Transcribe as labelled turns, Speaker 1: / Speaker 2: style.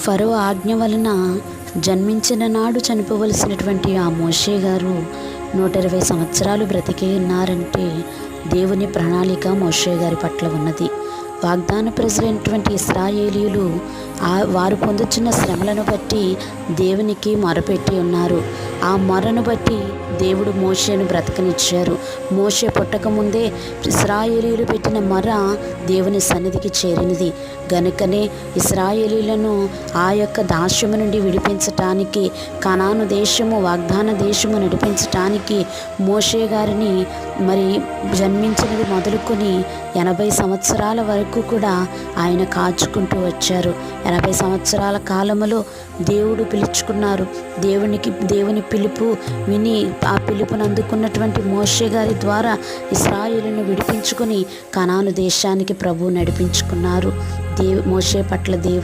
Speaker 1: ఫరో ఆజ్ఞ వలన జన్మించిన నాడు చనిపోవలసినటువంటి ఆ మోషే గారు 120 సంవత్సరాలు బ్రతికి ఉన్నారంటే దేవుని ప్రణాళిక మోషే గారి పట్ల ఉన్నది. వాగ్దాన ప్రజలైనటువంటి ఇశ్రాయేలీయులు వారు పొందుతున్న శ్రమలను బట్టి దేవునికి మొరపెట్టి ఉన్నారు. ఆ మొరను బట్టి దేవుడు మోషేను బ్రతకనిచ్చారు. మోషే పుట్టకముందే ఇశ్రాయేలీయులు పెట్టిన మొర దేవుని సన్నిధికి చేరినది. గనుకనే ఇశ్రాయేలీయులను ఆ యొక్క దాస్యము నుండి విడిపించటానికి, కనాను దేశము వాగ్దాన దేశము నడిపించటానికి మోషే గారిని మరి జన్మించినది మొదలుకొని 80 సంవత్సరాల వరకు కూడా ఆయన కాచుకుంటూ వచ్చారు. 80 సంవత్సరాల కాలములో దేవుడు పిలుచుకున్నారు. దేవుని పిలుపు విని ఆ పిలుపును అందుకున్నటువంటి మోషే గారి ద్వారా ఇశ్రాయేలును విడిపించుకొని కనాను దేశానికి ప్రభువు నడిపించుకున్నారు. మోషే పట్ల దేవుని